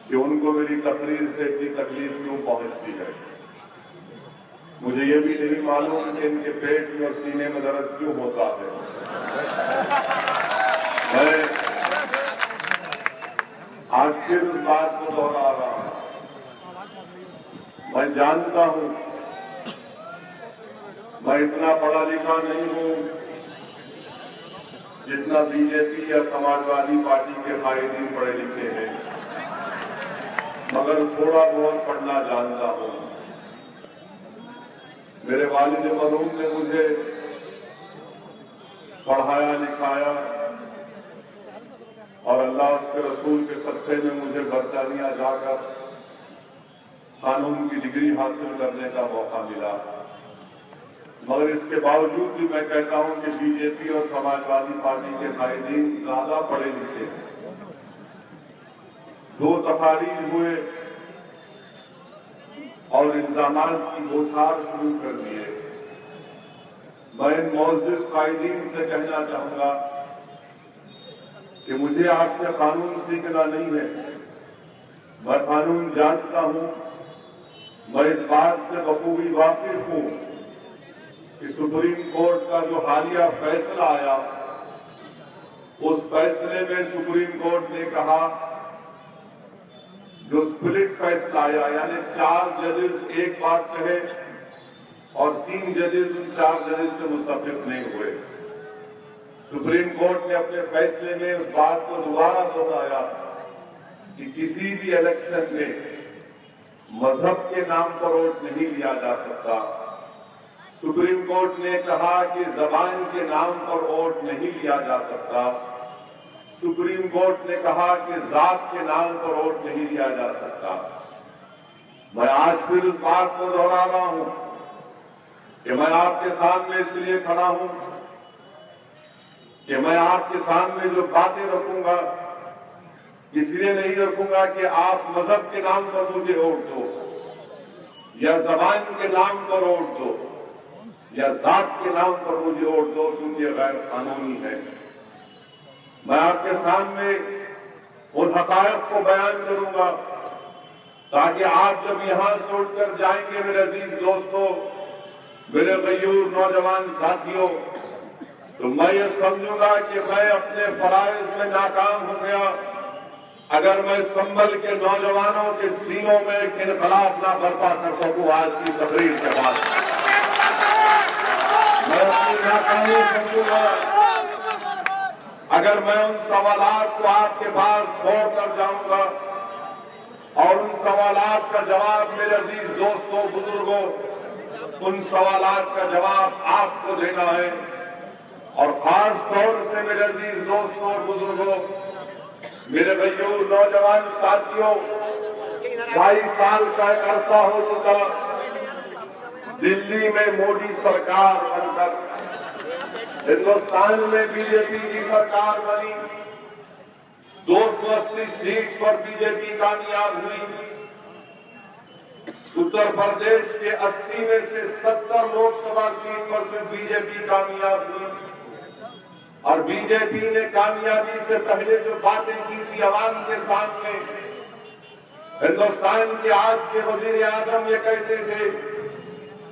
کہ ان کو میری تقریر سے اتنی تکلیف کیوں پہنچتی ہے. مجھے یہ بھی نہیں معلوم کہ ان کے پیٹ میں اور سینے میں درد کیوں ہوتا ہے. میں آج پھر اس بات کو دوہرا رہا ہوں. میں جانتا ہوں میں اتنا پڑھا لکھا نہیں ہوں جتنا بی جے پی یا سماجوادی پارٹی کے قائدین پڑھے لکھے ہیں، مگر تھوڑا بہت پڑھنا جانتا ہوں. میرے والد مرحوم نے مجھے پڑھایا لکھایا اور اللہ اس کے رسول کے صدقے میں مجھے برطانیہ جا کر قانون کی ڈگری حاصل کرنے کا موقع ملا. مگر اس کے باوجود بھی میں کہتا ہوں کہ بی جے پی اور سماجوادی پارٹی کے قائدین زیادہ پڑھے لکھے ہیں. 2 تقاریر ہوئے اور الزامات کی بوچھار شروع کر دیے. میں ان معزز قائدین سے کہنا چاہوں گا کہ مجھے آپ سے قانون سیکھنا نہیں ہے. میں قانون جانتا ہوں. میں اس بات سے بخوبی واقف ہوں کہ سپریم کورٹ کا جو حالیہ فیصلہ آیا، اس فیصلے میں سپریم کورٹ نے کہا، جو سپلٹ فیصلہ آیا یعنی 4 ججز ایک بات کہے اور 3 ججز ان 4 ججز سے متفق نہیں ہوئے. سپریم کورٹ نے اپنے فیصلے میں اس بات کو دوبارہ دہرایا کہ کسی بھی الیکشن میں مذہب کے نام پر ووٹ نہیں لیا جا سکتا. سپریم کورٹ نے کہا کہ زبان کے نام پر ووٹ نہیں لیا جا سکتا. سپریم کورٹ نے کہا کہ ذات کے نام پر ووٹ نہیں لیا جا سکتا. میں آج پھر اس بات کو دہرا رہا ہوں کہ میں آپ کے سامنے اس لیے کھڑا ہوں کہ میں آپ کے سامنے جو باتیں رکھوں گا اس لیے نہیں رکھوں گا کہ آپ مذہب کے نام پر مجھے ووٹ دو یا زبان کے نام پر ووٹ دو یا ذات کے نام پر مجھے ووٹ دو، کیونکہ غیر قانونی ہے. میں آپ کے سامنے ان حقائق کو بیان کروں گا تاکہ آپ جب یہاں سے اٹھ کر جائیں گے میرے عزیز دوستوں، میرے غیور نوجوان ساتھیوں، تو میں یہ سمجھوں گا کہ میں اپنے فرائض میں ناکام ہو گیا اگر میں سنبھل کے نوجوانوں کے سینوں میں ایک انقلاب نہ برپا کر سکوں. آج کی تقریر کے بعد میں اپنی ناکامی سمجھوں گا اگر میں ان سوالات کو آپ کے پاس چھوڑ کر جاؤں گا اور ان سوالات کا جواب میرے عزیز دوستوں بزرگوں، ان سوالات کا جواب آپ کو دینا ہے. اور خاص طور سے میرے عزیز دوستوں اور بزرگوں، میرے غیور نوجوان ساتھیوں، 2.5 سال کا ایک عرصہ ہو چکا دلی میں مودی سرکار بن کر. ہندوستان میں بی جے پی کی سرکار بنی. 280 سیٹ پر بی جے پی کامیاب ہوئی. اتر پردیش کے 80 میں سے 70 لوک سبھا سیٹ پر صرف بی جے پی کامیاب ہوئی. اور بی جے پی نے کامیابی سے پہلے جو باتیں کی تھی عوام کے سامنے، ہندوستان کے آج کے وزیر اعظم یہ کہتے تھے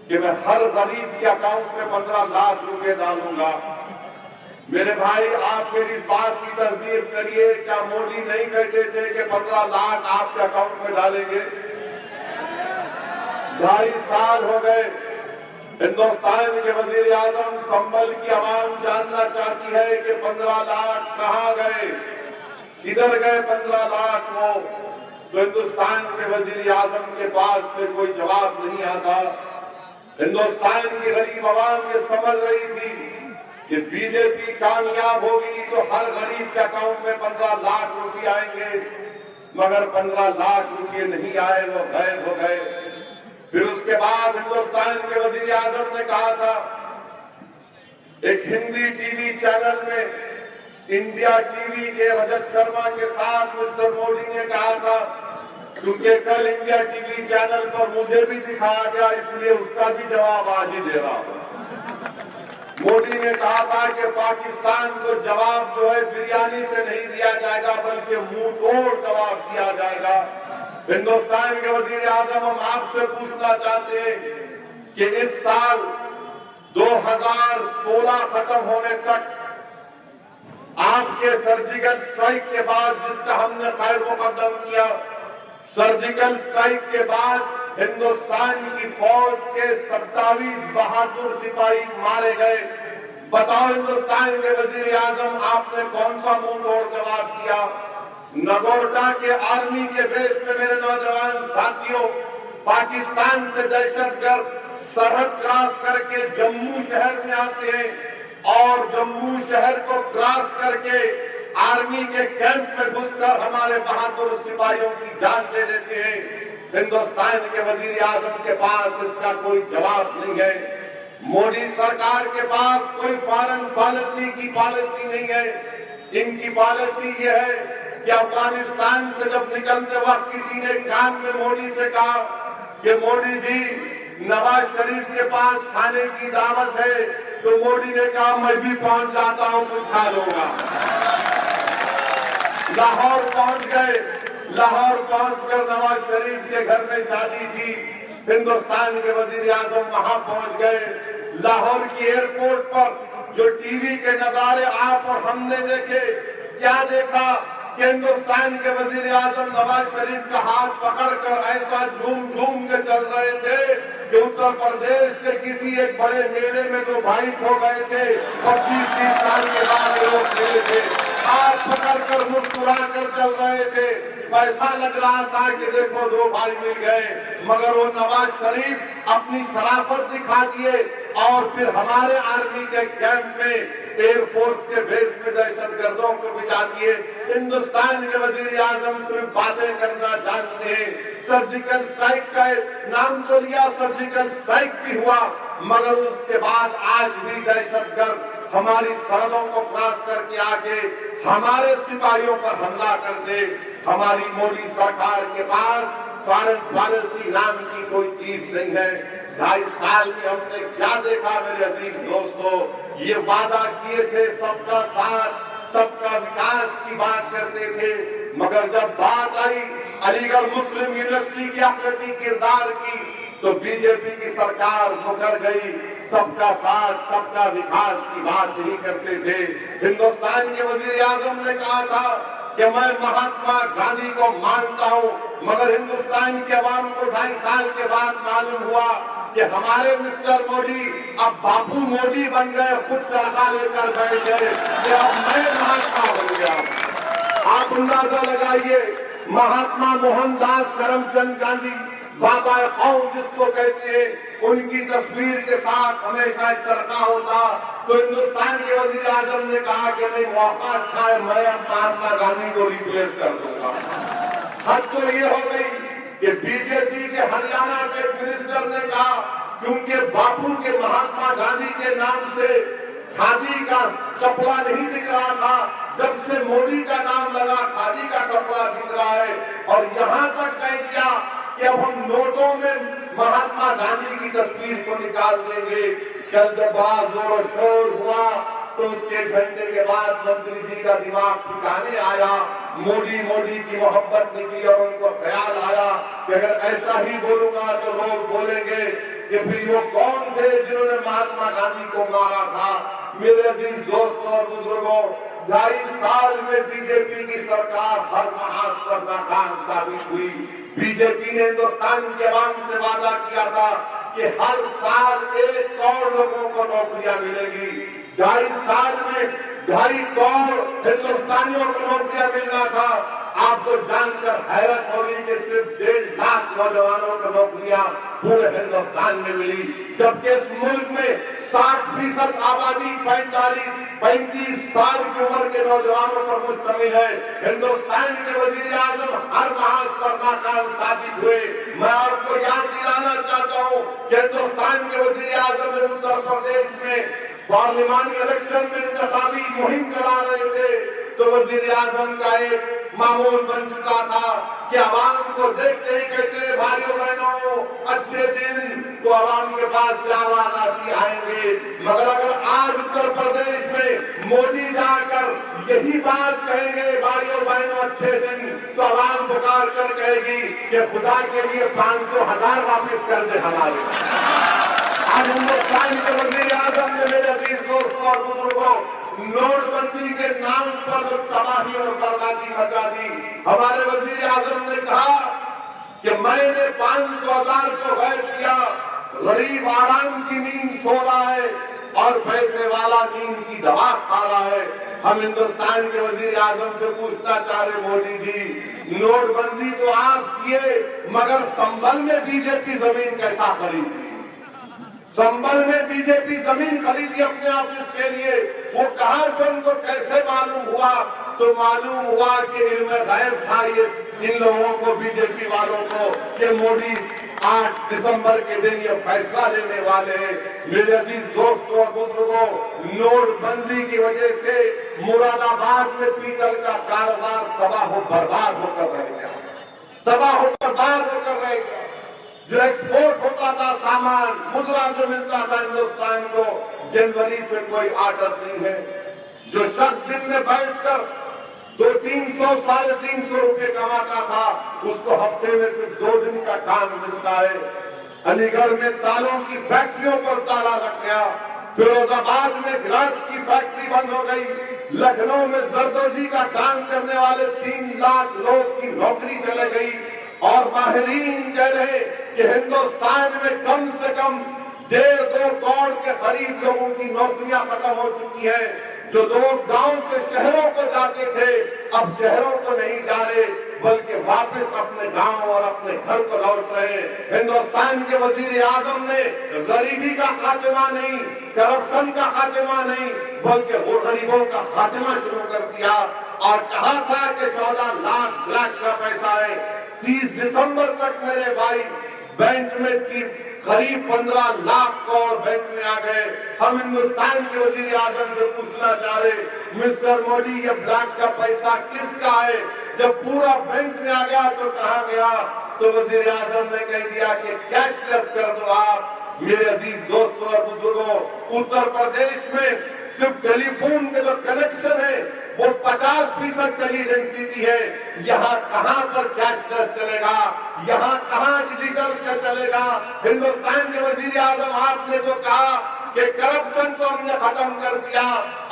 کہ میں ہر غریب کے اکاؤنٹ میں 15 لاکھ روپے ڈالوں گا. میرے بھائی آپ میری اس بات کی تصدیق کریے، کیا مودی نہیں کہتے تھے کہ 15 لاکھ آپ کے اکاؤنٹ میں ڈالیں گے؟ 2.5 سال ہو گئے. ہندوستان کے وزیر اعظم سنبھل کی عوام جاننا چاہتی ہے کہ 15 لاکھ کہاں گئے، کدھر گئے 15 لاکھ کو؟ تو ہندوستان کے وزیر اعظم کے پاس سے کوئی جواب نہیں آتا. ہندوستان کی غریب عوام یہ سمجھ رہی تھی کہ بی جے پی کامیاب ہوگی تو ہر غریب کے اکاؤنٹ میں 15 لاکھ روپے آئیں گے، مگر 15 لاکھ روپے نہیں آئے، وہ غائب ہو گئے. پھر اس کے بعد ہندوستان کے وزیر اعظم نے کہا تھا، ایک ہندی ٹی وی چینل میں انڈیا ٹی وی کے رجت شرما کے ساتھ مسٹر مودی نے کہا تھا، کیونکہ کل انڈیا ٹی وی چینل پر مجھے بھی دکھایا گیا اس لیے اس کا بھی جواب آج ہی دے رہا ہوں. مودی نے کہا تھا کہ پاکستان کو جواب جو ہے بریانی سے نہیں دیا جائے گا بلکہ منہ توڑ جواب دیا جائے گا. ہندوستان کے وزیر اعظم ہم آپ سے پوچھنا چاہتے ہیں کہ اس سال 2016 ختم ہونے تک آپ کے سرجیکل سٹرائک کے بعد جس کا ہم نے خیر مقدم کیا، سرجیکل سٹرائک کے بعد ہندوستان کی فوج کے 27 بہادر سپاہی مارے گئے۔ بتاؤ ہندوستان کے وزیر اعظم آپ نے کون سا منہ توڑ جواب دیا؟ نگورٹا کے آرمی کے بیس میں میرے نوجوان ساتھیوں، پاکستان سے دہشت گرد سرحد کراس کر کے جموں شہر میں آتے ہیں اور جموں شہر کو کراس کر کے آرمی کے کیمپ میں گھس کر ہمارے بہادر سپاہیوں کی جان دے دیتے ہیں۔ ہندوستان کے وزیر اعظم کے پاس اس کا کوئی جواب نہیں ہے۔ مودی سرکار کے پاس کوئی فارن پالیسی کی پالیسی نہیں ہے۔ ان کی پالیسی یہ ہے کہ افغانستان سے جب نکلتے وقت کسی نے کان میں مودی سے کہا کہ مودی جی نواز شریف کے پاس کھانے کی دعوت ہے، تو مودی نے کہا میں بھی پہنچ جاتا ہوں، کچھ کھا لوں گا۔ لاہور پہنچ گئے، لاہور پہنچ کر نواز شریف کے گھر میں شادی تھی، ہندوستان کے وزیر اعظم وہاں پہنچ گئے۔ لاہور کی ایئرپورٹ پر جو ٹی وی کے نظارے آپ اور ہم نے دیکھے، کیا دیکھا کہ ہندوستان کے وزیر اعظم نواز شریف کا ہاتھ پکڑ کر ایسا جھوم جھوم کے چل رہے تھے کہ اتر پردیش کے کسی ایک بڑے میلے میں تو بھائی کھو گئے تھے، 25-30 سال کے بعد لوگ ملے تھے، ہاتھ پکڑ کر مسکرا کر چل رہے تھے۔ ایسا لگ رہا تھا کہ دیکھو دو بھائی مل گئے، مگر وہ نواز شریف اپنی شرافت دکھا دیے اور پھر ہمارے آرمی کے کیمپ میں ایئر فورس کے بیس میں دہشت گردوں کو بچا دیے۔ ہندوستان کے وزیر اعظم صرف باتیں کرنا جانتے ہیں۔ سرجیکل سٹرائک کا نام تو لیا، سرجیکل سٹرائک بھی ہوا، مگر اس کے بعد آج بھی دہشت گرد ہماری سرحدوں کو کراس کر کے آ کے ہمارے سپاہیوں پر حملہ کرتے۔ ہماری مودی سرکار کے پاس فارن پالیسی نام کی کوئی چیز نہیں ہے۔ 2.5 سال میں ہم نے کیا دیکھا میرے عزیز دوستو؟ یہ وعدہ کیے تھے سب کا ساتھ، سب کا وکاس کی بات کرتے تھے، مگر جب بات آئی علی گڑھ مسلم یونیورسٹی کے اخلاقی کردار کی تو بی جے پی کی سرکار مکر گئی۔ سب کا ساتھ، سب کا وکاس کی بات نہیں کرتے تھے۔ ہندوستان کے وزیر اعظم نے کہا تھا کہ میں مہاتما گاندھی کو مانتا ہوں، مگر ہندوستان کے عوام کو 2.5 سال کے بعد معلوم ہوا کہ ہمارے مسٹر مودی اب باپو مودی بن گئے، خود چرخا لے کر بیٹھ گئے کہ اب میں مہاتما بن گیا۔ آپ اندازہ لگائیے، مہاتما موہن داس کرم چند گاندھی، بابا قوم جس کو کہتے ہیں، ان کی تصویر کے ساتھ ہمیشہ چرخا ہوتا، تو ہندوستان کے وزیر اعظم نے کہا کہ نہیں، موقع اچھا ہے، میں اب مہاتما گاندھی کو ریپلیس کر دوں گا۔ حد تو یہ ہو گئی کہ بی جے پی کے ہریانہ کے منسٹر نے کہا کیونکہ باپو کے مہاتما گاندھی کے نام سے کھادی کا کپڑا نہیں دکھ رہا تھا، جب سے مودی کا نام لگا کھادی کا کپڑا دکھ رہا ہے، اور یہاں تک کہہ دیا کہ اب ہم نوٹوں میں مہاتما گاندھی کی تصویر کو نکال دیں گے۔ جب بہت زور و شور ہوا تو اس کے گھنٹے کے بعد منتری جی کا دماغ ٹھکانے آیا، مودی کی محبت نکلی اور ان کو خیال آیا کہ اگر ایسا ہی بولوں گا تو لوگ بولیں گے کہ پھر وہ کون تھے جنہوں نے مہاتما گاندھی کو مارا تھا۔ میرے عزیز دوستوں اور بزرگوں، 2.5 سال میں بی جے پی کی سرکار ہر محاذ پر ناکام ثابت ہوئی۔ بی جے پی نے ہندوستان کے عوام سے وعدہ کیا تھا کہ ہر سال 1 کروڑ لوگوں کو نوکریاں ملیں گی۔ 2.5 سال میں 2.5 کروڑ ہندوستانیوں کو نوکریاں ملنا تھا۔ آپ کو جان کر حیرت ہوگی کہ صرف 1.5 لاکھ نوجوانوں کو نوکریاں پورے ہندوستان میں ملی، جبکہ اس ملک میں 60% آبادی 35 سال کی عمر کے نوجوانوں پر مشتمل ہے۔ ہندوستان کے وزیر اعظم ہر محاذ پر ناکام ثابت ہوئے۔ میں آپ کو یاد دلانا چاہتا ہوں کہ ہندوستان کے وزیر اعظم اتر پردیش میں پارلیمانی الیکشن میں انتخابی مہم چلا رہے تھے، تو وزیر اعظم کا ایک معمول بن چکا تھا کہ عوام کو دیکھتے ہی کہتے بھائیوں بہنوں اچھے دن، تو عوام کے پاس سے آواز آتی آئیں گے۔ مگر اگر آج اتر پردیش میں مودی جا کر یہی بات کہیں گے بھائیوں بہنوں اچھے دن، تو عوام پکار کر کہے گی کہ خدا کے لیے 500,000 واپس کر دے ہمارے۔ آج ہندوستان کے وزیر اعظم نے میرے عزیز دوستوں اور بزرگوں نوٹ بندی کے نام پر تباہی اور بربادی مچا دی۔ ہمارے وزیر اعظم نے کہا کہ میں نے 500,000 کو غائب کیا، غریب آرام کی نیند سو رہا ہے اور پیسے والا نیند کی دوا کھا رہا ہے۔ ہم ہندوستان کے وزیر اعظم سے پوچھنا چاہ رہے مودی جی، نوٹ بندی تو آپ کیے مگر سنبھل میں بی جے پی زمین کیسا خریدی؟ سنبھل میں بی جے پی زمین خریدی اپنے آفس کے لیے، وہ کہاں سے ان کو کیسے معلوم ہوا؟ تو معلوم ہوا کہ علم غیب تھا ان لوگوں کو، بی جے پی والوں کو، کہ مودی 8 دسمبر کے دن یہ فیصلہ لینے والے ہیں۔ میرے عزیز دوستوں اور بزرگوں، نوٹ بندی کی وجہ سے مراد آباد میں پیتل کا کاروبار تباہ و برباد ہو کر رہ گیا، تباہ و برباد ہو کر رہ گیا۔ جو ایکسپورٹ ہوتا تھا سامان، مدرا جو ملتا تھا ہندوستان کو، جنوری سے کوئی آرڈر نہیں ہے۔ جو شخص دن میں بیٹھ کر 200-300 350 روپے کماتا تھا، اس کو ہفتے میں صرف 2 دن کا کام ملتا ہے۔ علی گڑھ میں تالوں کی فیکٹریوں پر تالا لگ گیا، فیروز آباد میں گلاس کی فیکٹری بند ہو گئی، لکھنؤ میں زردوزی کا کام کرنے والے 3 لاکھ لوگ کی نوکری چلے گئی، اور ماہرین کہہ رہے کہ ہندوستان میں کم سے کم 1.5-2 کروڑ کے قریب لوگوں کی نوکریاں ختم ہو چکی ہیں۔ جو لوگ گاؤں سے شہروں کو جاتے تھے اب شہروں کو نہیں جا رہے بلکہ واپس اپنے گاؤں اور اپنے گھر کو لوٹ رہے۔ ہندوستان کے وزیر اعظم نے غریبی کا خاتمہ نہیں، کرپشن کا خاتمہ نہیں، بلکہ وہ غریبوں کا خاتمہ شروع کر دیا، اور کہا تھا کہ 14 لاکھ بلیک کا پیسہ ہے۔ 30 دسمبر تک میرے بھائی بینک میں قریب 15 لاکھ کروڑ بینک میں آ گئے۔ ہم ہندوستان کے وزیر اعظم سے پوچھنا چاہ رہے مسٹر مودی یہ بلیک کا پیسہ کس کا ہے؟ جب پورا بینک میں آ گیا تو کہا گیا، تو وزیر اعظم نے کہہ دیا کہ کیش لیس کر دو آپ۔ میرے عزیز دوستوں اور بزرگوں، اتر پردیش میں صرف ٹیلی فون کے جو کنیکشن ہے وہ 50% ٹیلی ڈینسٹی ہے۔ یہاں کہاں پر کیش لیس چلے گا؟ یہاں کہاں ڈیجیٹل کیا چلے گا؟ ہندوستان کے وزیر اعظم آپ نے جو کہا کہ کرپشن کو ہم نے ختم کر دیا،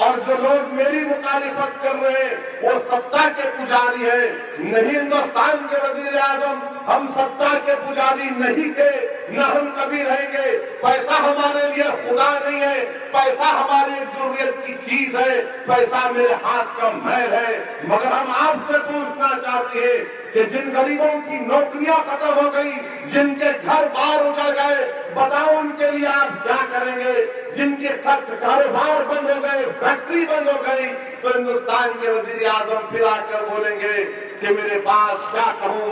اور جو لوگ میری مخالفت کر رہے ہیں وہ ستا کے پجاری ہیں۔ نہیں ہندوستان کے وزیر اعظم، ہم ستا کے پجاری نہیں تھے، نہ ہم کبھی رہیں گے۔ پیسہ ہمارے لیے خدا نہیں ہے، پیسہ ہماری ایک ضرورت کی چیز ہے، پیسہ میرے ہاتھ کا محل ہے۔ مگر ہم آپ سے پوچھنا چاہتے ہیں کہ جن غریبوں کی نوکریاں ختم ہو گئی، جن کے گھر بار اجڑ گئے، بتاؤ ان کے لیے آپ کیا کریں گے؟ جن کے کاروبار بند ہو گئے، فیکٹری بند ہو گئی، تو ہندوستان کے وزیر اعظم پھر آ کر بولیں گے کہ میرے پاس کیا کہوں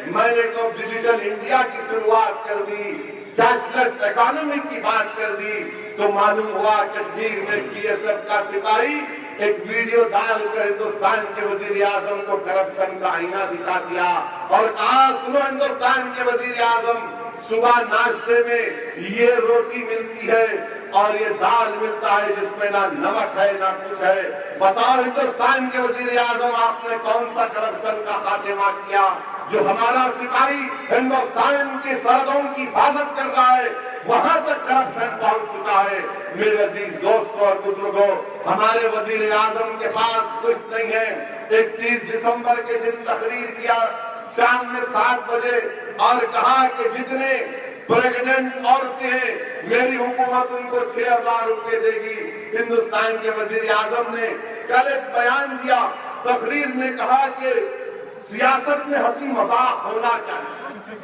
میں نے تو ڈیجیٹل انڈیا کی شروعات کر دی، کیش لیس اکانومی کی بات کر دی۔ تو معلوم ہوا کشمیر میں بی ایس ایف کا سپاہی ایک ویڈیو ڈال کر ہندوستان کے وزیر اعظم کو کرپشن کا آئینہ دکھا دیا، اور کہا سنو ہندوستان کے وزیر اعظم، صبح ناشتے میں یہ روٹی ملتی ہے اور یہ دال ملتا ہے جس میں نہ نمک ہے نہ کچھ ہے۔ بتاؤ ہندوستان کے وزیر اعظم آپ نے کون سا کرپشن کا خاتمہ کیا؟ جو ہمارا سپاہی ہندوستان کی سرحدوں کی حفاظت کر رہا ہے وہاں تک کرپشن پہنچ چکا ہے۔ میرے عزیز دوستوں اور بزرگوں، ہمارے وزیر اعظم کے پاس کچھ نہیں ہے۔ 31 دسمبر کے دن تقریر کیا شام میں 7 بجے، اور کہا کہ جتنے پریگننٹ عورتیں ہیں میری حکومت ان کو 6,000 روپے دے گی۔ ہندوستان کے وزیر اعظم نے کل ایک بیان دیا، تقریر میں کہا کہ سیاست میں ہنسی مذاق ہونا چاہیے،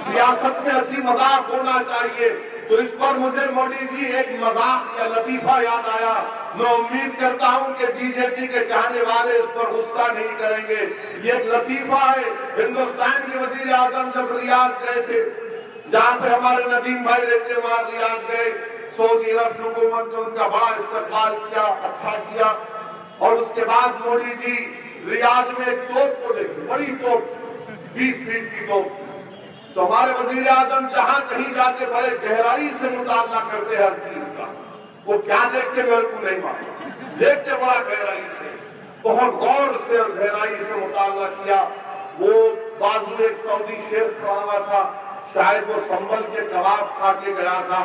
سیاست میں ہنسی مذاق ہونا چاہیے۔ تو اس پر مجھے مودی جی ایک مذاق یا لطیفہ یاد آیا۔ میں امید کرتا ہوں کہ بی جے پی کے چاہنے والے اس پر غصہ نہیں کریں گے۔ یہ ایک لطیفہ ہے، ہندوستان کے وزیر اعظم جب ریاض گئے تھے، جہاں پہ ہمارے ندیم بھائی رہتے ہیں، وہاں ریاض گئے، سعودی عرب حکومت نے ان کا بڑا استقبال کیا، اچھا کیا، اور اس کے بعد موڈی جی ریاض میں ایک توپ کو دیکھیں، بڑی توپ 20 فیٹ کی توپ. تو ہمارے وزیر اعظم جہاں کہیں جاتے بڑے گہرائی سے مطالعہ کرتے ہر چیز کا. وہ کیا دیکھتے میرے کو نہیں معلوم، دیکھتے بڑا گہرائی سے، بہت غور سے اور گہرائی سے مطالعہ کیا. وہ بازو ایک سعودی شیخ کھڑا ہوا تھا، شاید وہ سنبل کے کباب کھا کے گیا تھا.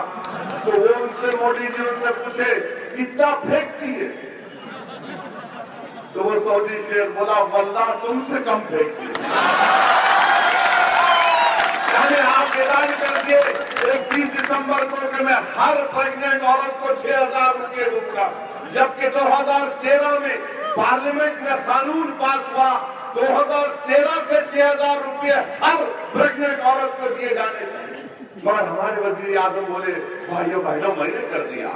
تو وہ ان سے موڈی جی ان سے پوچھے کتنا پھینکتی ہے؟ تو وہ سعودی شیخ بولا واللہ تم سے کم پھینکتی ہے. یعنی آپ اعلان کر دیے 21 دسمبر کو کہ میں ہر پریگننٹ عورت کو 6,000 روپے دوں گا، جبکہ 2013 میں پارلیمنٹ میں قانون پاس ہوا 2013 سے 6,000 روپے ہر پریگننٹ عورت کو دیے جانے چاہیے. مگر ہمارے وزیر اعظم بولے بھائیوں میں نے کر دیا.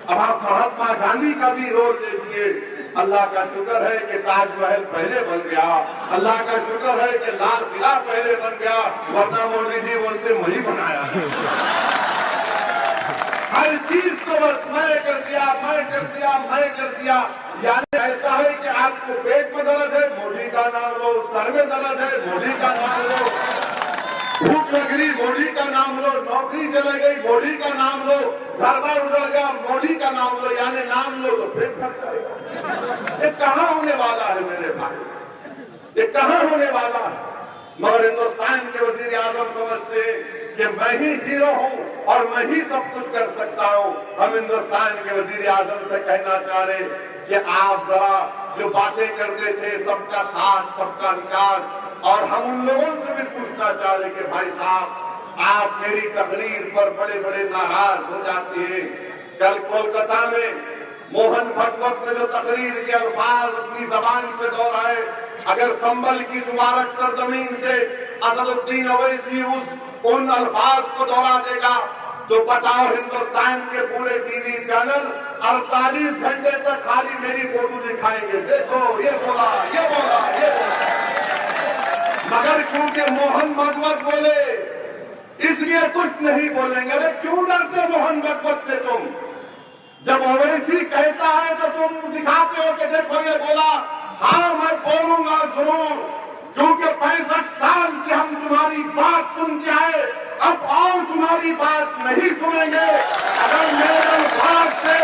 اب آپ مہاتما گاندھی کا بھی رول دیکھیے. اللہ کا شکر ہے کہ تاج محل پہلے بن گیا، اللہ کا شکر ہے کہ لال قلعہ پہلے بن گیا، ورنہ موڈی جی بولتے وہی بنایا. ہر چیز کو بس میں کر دیا، میں کر دیا، میں کر دیا. یعنی ایسا ہے کہ آپ کو پیٹ میں درد ہے موڈی کا نام لو، سر میں درد ہے موڈی کا نام لو، بھوک لگ رہی موڈی کا نام لو، نوکری چلے گئی موڈی کا نام لو، گھر بار اجڑ گیا موڈی کا نام لو. یعنی نام لو تو پیٹ بھر جائے گا. یہ کہاں ہونے والا ہے میرے بھائی، یہ کہاں ہونے والا ہے؟ مگر ہندوستان کے وزیر اعظم سمجھتے ہیں کہ میں ہی ہیرو ہوں اور میں ہی سب کچھ کر سکتا ہوں. ہم ہندوستان کے وزیر اعظم سے کہنا چاہ رہے کہ آپ ذرا جو باتیں کرتے تھے سب کا ساتھ سب کا وکاس، اور ہم ان لوگوں سے بھی پوچھنا چاہ رہے کہ بھائی صاحب آپ میری تقریر پر بڑے بڑے ناراض ہو جاتے ہیں. کل کولکتہ میں موہن بھگوت نے جو تقریر کے الفاظ اپنی زبان سے دہرائے، اگر سنبل کی مبارک سرزمین سے اسد الدین اویسی ان الفاظ کو دوہرا دے گا تو بتاؤ ہندوستان کے پورے ٹی وی چینل 48 گھنٹے تک خالی میری فوٹو دکھائیں گے، دیکھو یہ بولا یہ بولا یہ بولا. مگر کیونکہ موہن بھگوت بولے اس لیے کچھ نہیں بولیں گے. کیوں ڈرتے موہن بھگوت سے تم؟ جب اویسی کہتا ہے تو تم دکھاتے ہو کہ دیکھو یہ بولا. ہاں میں بولوں گا ضرور، کیونکہ 65 سال سے ہم تمہاری بات سن کے آئے، اب اور تمہاری بات نہیں سنیں گے. اگر میرے الفاظ سے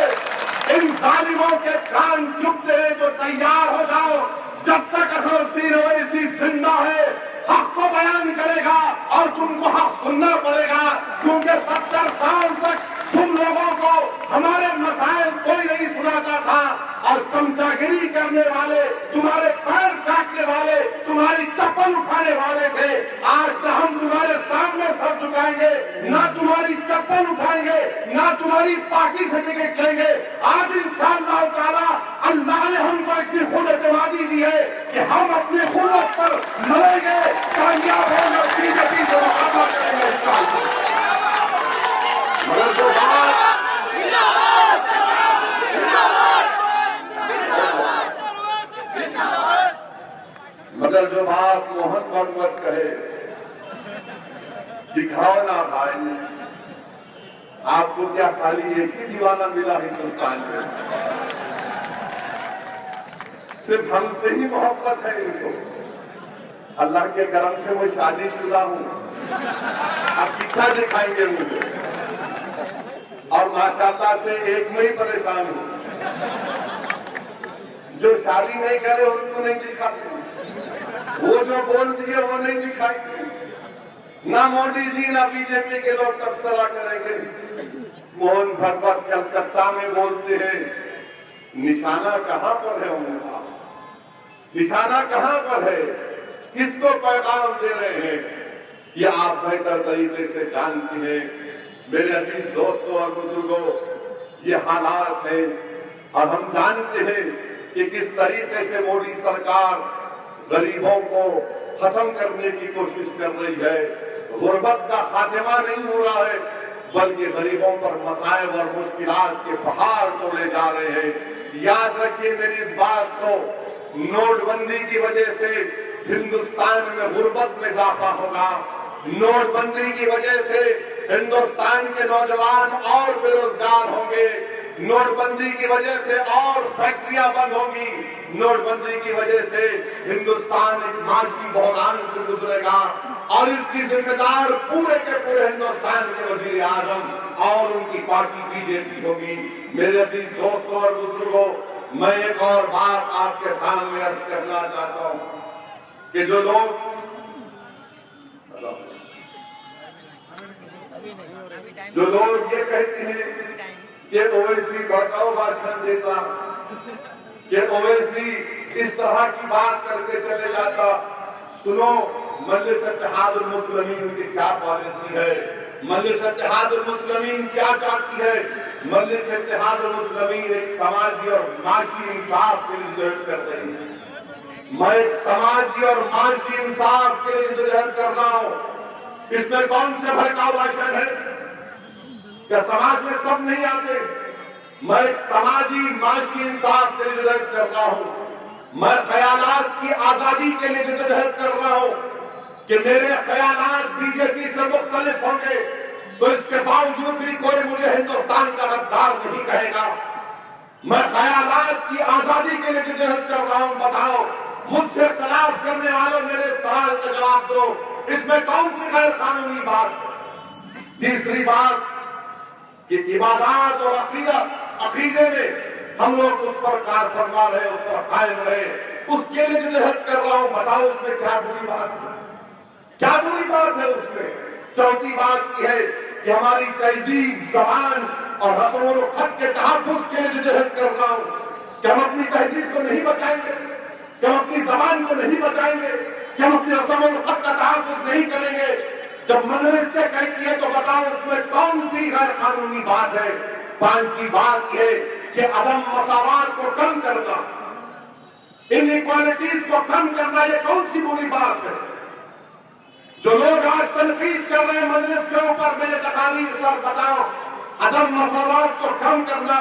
ان ظالموں کے کان چبتے ہیں تو تیار ہو جاؤ. جب تک اسد الدین اویسی زندہ ہے حق کو بیان کرے گا اور تم کو حق سننا پڑے گا، کیونکہ 70 سال تک تم لوگوں کو ہمارے مسائل کوئی نہیں سناتا تھا، اور چمچا گیری کرنے والے، تمہارے پیر کاٹنے والے، تمہاری چپل اٹھانے والے تھے. آج نہ ہم تمہارے سامنے سر جھکائیں گے، نہ تمہاری چپل اٹھائیں گے، نہ تمہاری پارٹی سرٹیفکیٹ لیں گے. آج انشاءاللہ تعالی اللہ نے ہم کو اتنی خود اعتمادی دی ہے کہ ہم اپنے خود پر لڑیں گے، کامیاب ہوں گے، بی جے پی سے مقابلہ کریں گے انشاءاللہ. مگر جو بات موہن بھگوت کہے دکھاؤ نا بھائی. آپ کو کیا خالی ایک ہی دیوانہ ملا ہندوستان میں؟ صرف ہم سے ہی محبت ہے ان کو. اللہ کے کرم سے میں شادی شدہ ہوں، آپ پیچھا دکھائیں گے مجھے، اور ماشاءاللہ سے ایک میں ہی پریشان ہوں. جو شادی نہیں کرے ان کو نہیں دکھاتے، وہ جو بول دیے وہ نہیں دکھائیں گے. نہ موڈی جی نہ بی جے پی کے لوگ تبصرہ کریں گے. موہن بھگوت کلکتہ میں بولتے ہیں نشانہ کہاں پر ہے ان کا، نشانہ کہاں پر ہے، کس کو پیغام دے رہے ہیں، یہ آپ بہتر طریقے سے جانتے ہیں. میرے عزیز دوستوں اور بزرگوں، یہ حالات ہیں اور ہم جانتے ہیں کہ کس طریقے سے موڈی سرکار غریبوں کو ختم کرنے کی کوشش کر رہی ہے. غربت کا خاتمہ نہیں ہو رہا ہے بلکہ غریبوں پر مصائب اور مشکلات کے پہاڑ توڑے جا رہے ہیں. یاد رکھیے میری اس بات کو، نوٹ بندی کی وجہ سے ہندوستان میں غربت میں اضافہ ہوگا. نوٹ بندی کی وجہ سے ہندوستان کے نوجوان اور بے روزگار ہوں گے. نوٹ بندی کی وجہ سے اور فیکٹریاں بند ہوں گی، نوٹ بندی کی وجہ سے ہندوستان ایک معاشی بحران سے گزرے گا، اور اس کی ذمہ دار پورے کے پورے ہندوستان کے وزیر اعظم اور ان کی پارٹی بی جے پی ہوگی۔ میرے عزیز دوستوں اور بزرگوں، میں ایک اور بات آپ کے سامنے عرض کرنا چاہتا ہوں کہ جو لوگ یہ کہتے ہیں کہ اویسی بھڑکاؤ بھاشن دیتا، کہ اویسی اس طرح کی بات کر کے چلے جاتا، سنو مجلس اتحاد المسلمین کی کیا پالیسی ہے، مجلس اتحاد المسلمین کیا چاہتی ہے۔ مجلس اتحاد المسلمین ایک سماجی اور معاشی انصاف کے لیے جدوجہد کر رہی ہے۔ میں ایک سماجی اور معاشی انصاف کے لیے جدوجہد کر رہا ہوں۔ اس میں کون سے بھڑکاؤ بھاشن ہے؟ کیا سماج میں سب نہیں آتے؟ میں ایک سماجی معاشی انصاف کے لیے جدوجہد کر رہا ہوں۔ میں خیالات کی آزادی کے لیے جدوجہد کر رہا ہوں کہ میرے خیالات بی جے پی سے مختلف ہوں گے تو اس کے باوجود بھی کوئی مجھے ہندوستان کا غدار نہیں کہے گا۔ میں خیالات کی آزادی کے لیے جدوجہد کر رہا ہوں۔ بتاؤ مجھ سے اختلاف کرنے والوں میرے سوال کا جواب دو، اس میں کون سی غیر قانونی بات ہے؟ تیسری بات کہ عبادات اور عقیدے میں ہم لوگ اس پر کار فرما رہے، اس پر قائم رہے، اس کے لیے جدوجہد کر رہا ہوں۔ بتاؤ اس میں کیا بری بات ہے؟ کیا بری بات ہے اس میں؟ چوتھی بات یہ ہے کہ ہماری تہذیب، زبان اور رسم الخط کے تحفظ کے لیے جدوجہد کر رہا ہوں کہ ہم اپنی تہذیب کو نہیں بچائیں گے، کہ ہم اپنی زبان کو نہیں بچائیں گے، کہ ہم اپنی رسم الخط کا تحفظ نہیں کریں گے۔ جب مجلس سے کہتی ہے تو بتاؤ اس میں کون سی غیر قانونی بات ہے؟ پانچویں بات یہ کہ عدم مساوات کو کم کرنا، انیکوالٹیز کو کم کرنا، یہ کون سی بری بات ہے؟ جو لوگ آج تنقید کر رہے ہیں مجلس کے اوپر میرے تقاریر پر، بتاؤ عدم مساوات کو کم کرنا،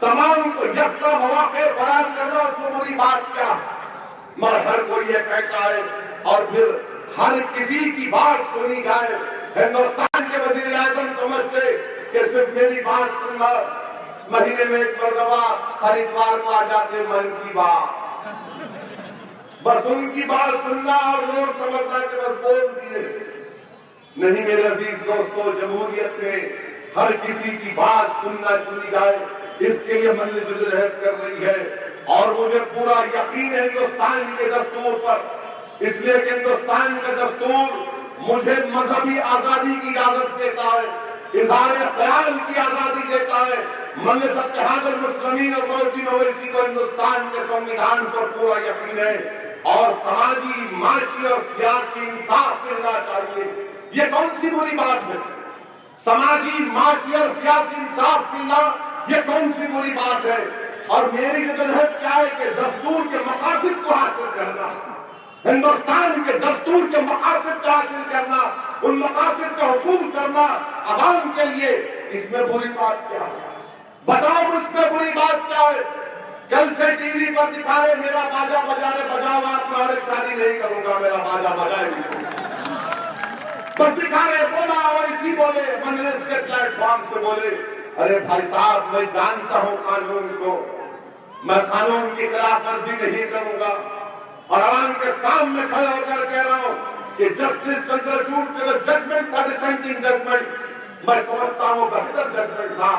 تمام کو یکساں مواقع فراہم کرنا، اس کو بری بات کیا؟ مگر ہر کوئی یہ کہتا ہے اور پھر ہر کسی کی بات سنی جائے۔ ہندوستان کے وزیر اعظم سمجھتے کہ صرف میری بات سننا، مہینے میں ایک مرتبہ ہر اتوار کو آ جاتے من کی بات، بس ان کی بات سننا اور لوگ سمجھنا کہ بس بول دیے۔ نہیں میرے عزیز دوستو، جمہوریت میں ہر کسی کی بات سننا سنی جائے، اس کے لیے مجلس جدوجہد کر رہی ہے، اور مجھے پورا یقین ہے ہندوستان کے دستور پر، اس لیے کہ ہندوستان کا دستور مجھے مذہبی آزادی کی اجازت دیتا ہے، اظہار خیال کی آزادی دیتا ہے۔ مجلس اتحاد المسلمین اور سعودی اویسی کو ہندوستان کے سنویدھان پر پورا یقین ہے، اور سماجی، معاشی اور سیاسی انصاف ملنا چاہیے۔ یہ کون سی بری بات ہے؟ سماجی، معاشی اور سیاسی انصاف ملنا یہ کون سی بری بات ہے؟ اور میری جدوجہد کیا ہے کہ دستور کے مقاصد کو حاصل کرنا، ہندوستان کے دستور کے مقاصد کو حاصل کرنا، ان مقاصد کا حصول کرنا عوام کے لیے، اس میں بری بات کیا ہے؟ بتاؤ اس میں بری بات کیا ہے؟ کل سے ٹی وی پر دکھا رہے میرا باجا بجا رہے، بجاؤ آپ، میں شادی نہیں کروں گا، میرا باجا بجائے بس دکھا رہے، بولا اور اسی بولے، مجلس کے پلیٹ فارم سے بولے۔ ارے بھائی صاحب، میں جانتا ہوں قانون کو، میں قانون کی خلاف ورزی نہیں کروں گا، اور عوام کے سامنے کھڑا ہو کر کہہ رہا ہوں کہ جسٹس چندرچوڑ کا جو ججمنٹ تھا، ڈسینٹنگ ججمنٹ، میں سمجھتا ہوں بہتر ججمنٹ تھا۔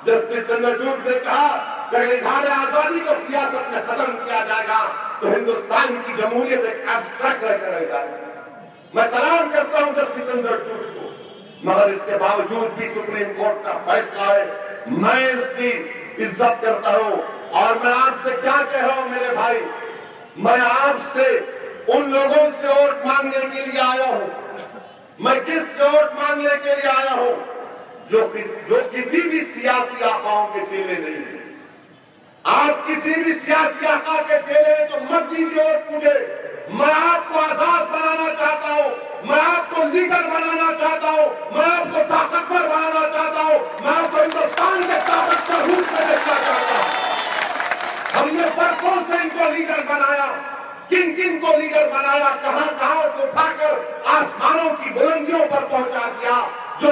جسٹس چندرچوڑ نے کہا کہ اظہار آزادی کو سیاست میں ختم کیا جائے گا تو ہندوستان کی جمہوریت ایک ایبسٹریکٹ رہ جائے گی۔ میں سلام کرتا ہوں جسٹس چندرچوڑ کو، مگر اس کے باوجود بھی سپریم کورٹ کا فیصلہ ہے، میں اس کی عزت کرتا ہوں۔ اور میں آپ سے کیا کہہ رہا ہوں میرے بھائی، میں آپ سے ان لوگوں سے ووٹ مانگنے کے لیے آیا ہوں، میں کس سے ووٹ مانگنے کے لیے آیا ہوں؟ جو کسی بھی سیاسی آقاؤں کے چیلے نہیں ہیں۔ آپ کسی بھی سیاسی آقا کے چیلے ہیں تو مت دیجیے ووٹ مجھے۔ میں آپ کو آزاد بنانا چاہتا ہوں، میں آپ کو لیڈر بنانا چاہتا ہوں، میں آپ کو طاقتور بنانا چاہتا ہوں، میں آپ کو ہندوستان کے طاقت کا روپ میں دیکھنا چاہتا ہوں۔ ہم نے برسوں سے ان کو لیڈر بنایا، کن کن کو لیڈر بنایا، کہاں کہاں سے اٹھا کر آسمانوں کی بلندیوں پر پہنچا دیا، جو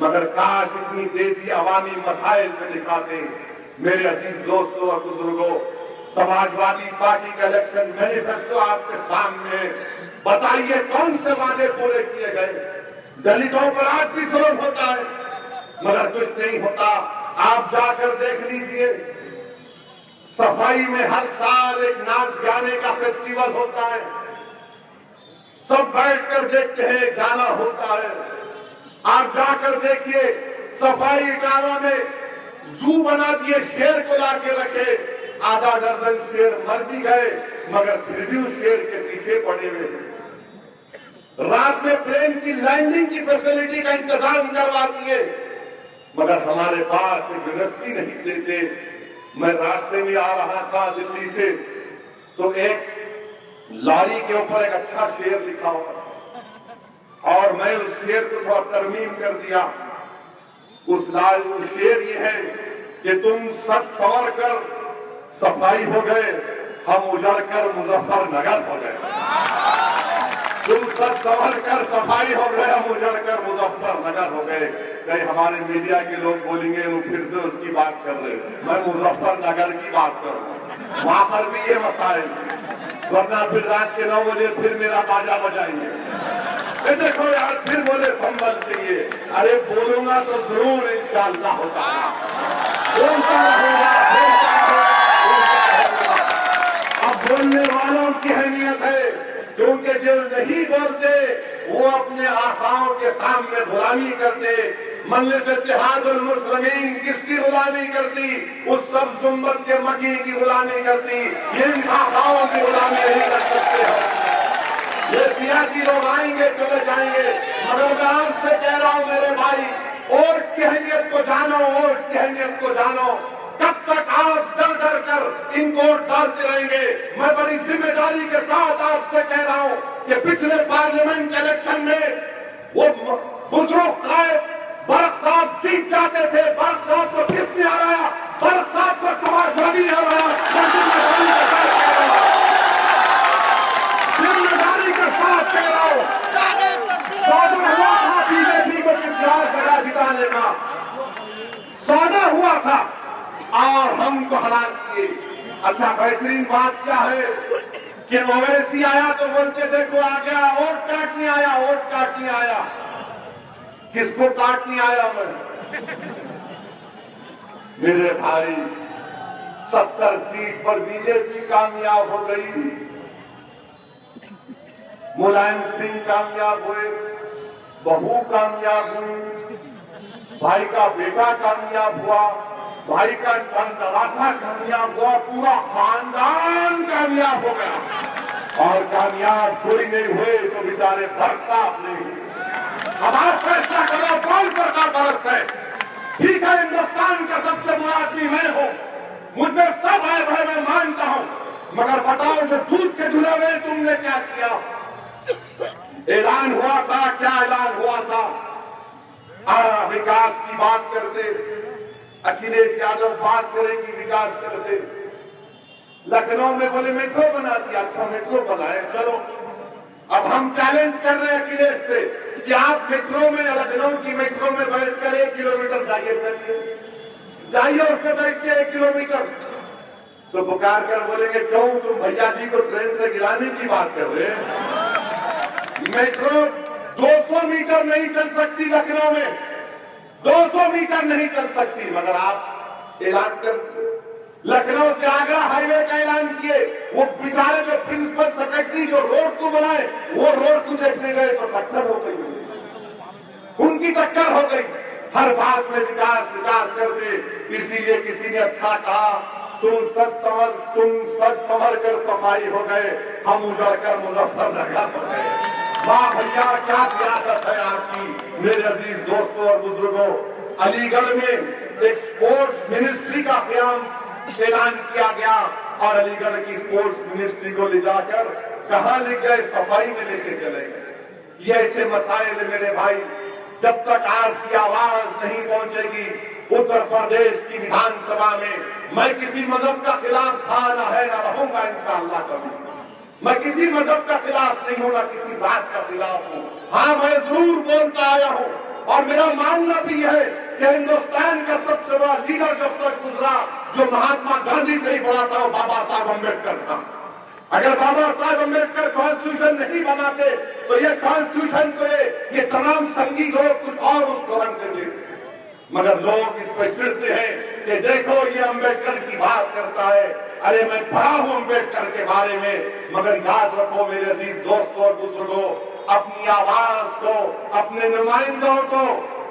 مگر کاش اتنی تیزی عوامی مسائل میں دکھاتے. میرے عزیز دوستوں اور بزرگوں، سماجوادی پارٹی کا الیکشن مینیفیسٹو آپ کے سامنے ہے. بتائیے کون سے وعدے پورے کیے گئے؟ دلتوں پر آج بھی ظلم ہوتا ہے مگر کچھ نہیں ہوتا. آپ جا کر دیکھ لیجئے، صفائی میں ہر سال ایک ناچ گانے کا فیسٹیول ہوتا ہے، سب بیٹھ کر دیکھتے ہیں، گانا ہوتا ہے. آپ جا کر دیکھیے صفائی اٹاوا میں زو بنا دیے، شیر کو لا کے رکھے، آدھا درجن شیر مر بھی گئے مگر پھر بھی اس شیر کے پیچھے پڑے ہوئے. رات میں پلین کی لینڈنگ کی فیسلٹی کا انتظام کروا دیے مگر ہمارے پاس ایک یونیورسٹی نہیں دیتے. میں راستے میں آ رہا تھا دلی سے تو ایک لاری کے اوپر ایک اچھا شعر لکھا ہوا تھا اور میں اس شعر کو تھوڑا ترمیم کر دیا. اس شعر یہ ہے کہ تم سچ سنور کر صفائی ہو گئے، ہم اجڑ کر مظفر نگر ہو گئے. تم سچ سنور کر صفائی ہو گئے، ہم اجڑ کر مظفر نگر ہو گئے. کہیں ہمارے میڈیا کے لوگ بولیں گے وہ پھر سے اس کی بات کر رہے ہیں. میں مظفر نگر کی بات کروں، وہاں پر بھی یہ مسائل، ورنہ پھر رات کے 9 بجے پھر میرا باجا بجائیں گے. دیکھو یار پھر بولے سنبھل سے یہ، ارے بولوں گا تو ضرور انشاءاللہ ہوتا ہے. بولتا رہوں گا. اب بولنے والوں کی اہمیت ہے کیونکہ جو نہیں بولتے وہ اپنے آقاؤں کے سامنے غلامی کرتے. مجلس اتحاد المسلمین کس کی غلامی کرتی؟ اس سب گنبد کے مکی کی غلامی کرتی. یہ ان آقاؤں کی غلامی نہیں کر سکتے ہو. یہ سیاسی لوگ آئیں گے چلے جائیں گے مگر میں آپ سے کہہ رہا ہوں میرے بھائی، ووٹ کی اہمیت کو جانو، ووٹ کی اہمیت کو جانو. کب تک آپ ڈر ڈر کر ان کو ووٹ ڈالتے رہیں گے؟ میں بڑی ذمہ داری کے ساتھ آپ سے کہہ رہا ہوں کہ پچھلے پارلیمنٹ کے الیکشن میں وہ بزرگ قائد برق صاحب جیت جاتے تھے. برق صاحب کو کس نے ہرایا؟ برق صاحب کو سماجوادی نے ہرایا. ذمہ داری کے ساتھ کہہ رہا ہوں، سودا ہوا تھا بی جے پی کو 50 جگہ جتانے کا، سودا ہوا تھا اور ہم کو ہلاک کیے. اچھا بہترین بات کیا ہے کہ اویسی آیا تو بولتے دیکھو آ گیا، ووٹ کاٹنے آیا، ووٹ کاٹنے آیا. کس کو کاٹنے آیا میں؟ میرے بھائی 70 سیٹ پر بی جے پی کامیاب ہو گئی، ملائم سنگھ کامیاب ہوئے، بہو کامیاب ہوئی، بھائی کا بیٹا کامیاب ہوا، بھائی کا نواسا کامیاب ہوا، پورا خاندان کامیاب ہو گیا. اور کامیاب کوئی نہیں ہوئے تو بیچارے برق صاحب نہیں ہوئے. اب آپ فیصلہ کرو کون سرکار ہے. ٹھیک ہے ہندوستان کا سب سے بڑا آدمی میں ہوں، مجھ میں سب ہے بھائی، میں مانتا ہوں، مگر بتاؤ جو دودھ کے دھلے ہوئے تم نے کیا کیا؟ اعلان ہوا تھا، کیا اعلان ہوا تھا؟ وکاس کی بات کرتے، اکھلیش یادو بات کرے کہ وکاس کرتے. لکھنؤ میں بولے میٹرو بنا دیا. اچھا میٹرو بنائے، چلو اب ہم چیلنج کر رہے ہیں اکھلیش سے کہ آپ میٹرو میں، لکھنؤ کی میٹرو میں بیٹھ کر 1 کلومیٹر جائیے اس میں بیٹھ کے 1 کلومیٹر. تو پکار کر بولیں گے کیوں تم بھیا جی کو ٹرین سے گرانے کی بات کر رہے ہیں؟ میٹرو 200 میٹر نہیں چل سکتی لکھنؤ میں، 200 میٹر نہیں چل سکتی، مگر آپ اعلان کر لکھنؤ سے آگرہ ہائی وے کا اعلان کیے. وہ بیچارے جو پرنسپل سیکرٹری جو روڈ کو بنائے وہ روڈ کو دیکھنے گئے تو ٹکر ہو گئی، ان کی ٹکر ہو گئی. ہر بات میں وکاس کرتے. اسی لیے کسی نے اچھا کہا، تم سچ سنور کر صفائی ہو گئے، ہم اجڑ کر مظفر نگر ہو گئے. واہ بھیا کیا سیاست ہے آپ کی. میرے عزیز دوستوں اور بزرگوں، علی گڑھ میں ایک سپورٹس منسٹری کا قیام اعلان کیا گیا اور علی گڑھ کی سپورٹس منسٹری کو لے جا کر کہاں لے گئے؟ صفائی میں لے کے چلے گئے. یہ ایسے مسائل میرے بھائی، جب تک آپ کی آواز نہیں پہنچے گی اتر پردیش کی ویدھان سبھا میں کسی مذہب کا خلاف تھا نہ ہے نہ رہوں گا انشاءاللہ کبھی. میں کسی مذہب کا خلاف نہیں ہوں، نہ کسی ذات کا خلاف ہوں. ہاں میں ضرور بولتا آیا ہوں اور میرا ماننا بھی ہے کہ ہندوستان کا سب سے بڑا لیڈر جب تک گزرا جو مہاتما گاندھی سے ہی بڑا تھا وہ بابا صاحب امبیڈکر تھا۔ اگر بابا صاحب امبیڈکر کانسٹیٹیوشن نہیں بناتے تو یہ کانسٹیٹیوشن کو یہ تمام سنگی لوگ کچھ اور اس کو رنگ دیتے تھے، مگر لوگ اس پہ چڑھتے ہیں کہ دیکھو یہ امبیڈکر کی بات کرتا ہے۔ ارے میں پڑھا ہوں امبیڈکر کے بارے میں، مگر یاد رکھو میرے عزیز دوستوں اور بزرگوں، اپنی آواز کو، اپنے نمائندوں کو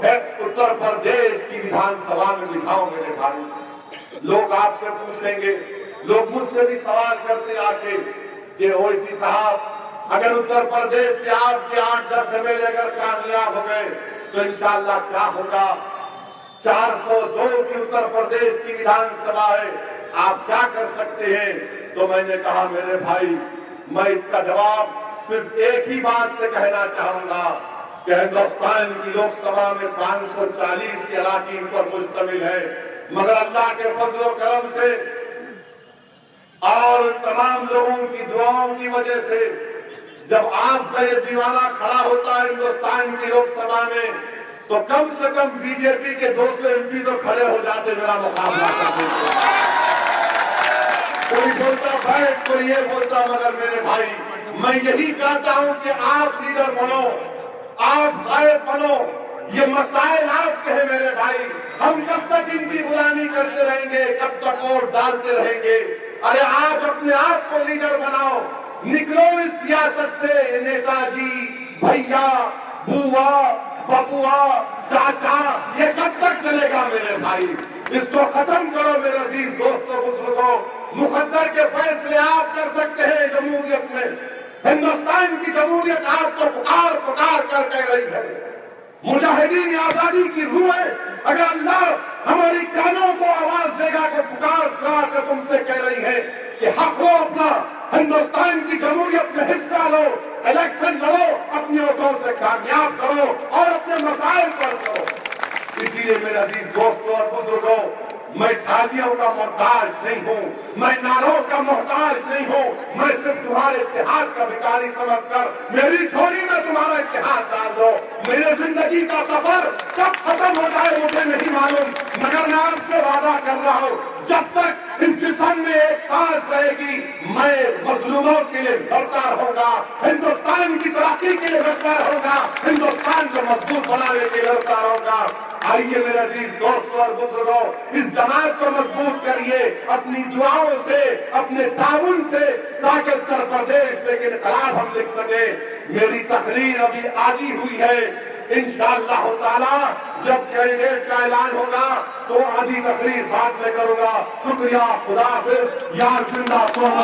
اتر پردیش کی وِدھان سبھا میں دکھاؤ میرے بھائی۔ لوگ آپ سے پوچھیں گے، لوگ مجھ سے بھی سوال کرتے آ کے کہ اویسی صاحب اگر اتر پردیش سے آپ کے 8-10 MLA اگر کامیاب ہو گئے تو انشاءاللہ کیا ہوگا؟ 402 کی اتر پردیش کی وِدھان سبھا ہے، آپ کیا کر سکتے ہیں؟ تو میں نے کہا میرے بھائی میں اس کا جواب صرف ایک ہی بات سے کہنا چاہوں گا کہ ہندوستان کی لوک سبھا میں 540 کے اراکین پر مشتمل ہے، مگر اللہ کے فضل و کرم سے اور تمام لوگوں کی دعاؤں کی وجہ سے جب آپ کا یہ دیوانہ کھڑا ہوتا ہے ہندوستان کی لوک سبھا میں تو کم سے کم بی جے پی کے 200 MP تو کھڑے ہو جاتے میرا مقابلہ کرتے تھے۔ کوئی بولتا بیٹھ، کوئی یہ بولتا، مگر میرے بھائی میں یہی چاہتا ہوں کہ آپ لیڈر بنو، آپ قائد بنو، یہ مسائل آپ کے ہیں میرے بھائی۔ ہم کب تک ان کی غلامی کرتے رہیں گے، کب تک ووٹ ڈالتے رہیں گے؟ ارے آج اپنے آپ کو لیڈر بناؤ، نکلو اس سیاست سے، نیتا جی، بھیا، بوا، ببوا، چاچا، یہ کب تک چلے گا میرے بھائی؟ اس کو ختم کرو میرے عزیز دوستوں بزرگوں۔ مقدر کے فیصلے آپ کر سکتے ہیں جمہوریت میں، ہندوستان کی جمہوریت آپ کو پکار پکار کر کہہ رہی ہے۔ مجاہدین آزادی کی روحیں اگر اللہ ہماری کانوں کو آواز دے گا کہ پکار پکار کر تم سے کہہ رہی ہے کہ حق لو اپنا، ہندوستان کی جمہوریت میں حصہ لو، الیکشن لڑو، اپنی عہدوں سے کامیاب کرو اور اپنے مسائل پر کرو۔ اسی لیے میرے عزیز دوستوں اور بزرگوں، میں تھالیوں کا محتاج نہیں ہوں، میں نعروں کا محتاج نہیں ہوں، میں صرف تمہارے اتحاد کا بھکاری سمجھ کر میری جھولی میں تمہارا اتحاد ڈال دو۔ میرے زندگی کا سفر کب ختم ہو جائے مجھے نہیں معلوم، مگر میں آپ سے وعدہ کر رہا ہوں جب تک اس جسم میں ایک سانس رہے گی میں مظلوموں کے لیے لڑتا رہوں گا، ہندوستان کی ترقی کے لیے لڑتا رہوں گا، ہندوستان کو مضبوط بنانے کے لیے لڑتا رہوں گا۔ آئیے میرے عزیز دوستوں اور بزرگوں، اس جماعت کو مضبوط کریے اپنی دعاؤں سے، اپنے تعاون سے، تاکہ اتر پردیش میں انقلاب ہم لکھ سکیں۔ میری تقریر ابھی آدھی ہوئی ہے، انشاءاللہ تعالی جب کینڈیڈیٹ کا اعلان ہوگا تو آدھی تقریر بعد میں کروں گا۔ شکریہ، خدا حافظ، یار زندہ سونا۔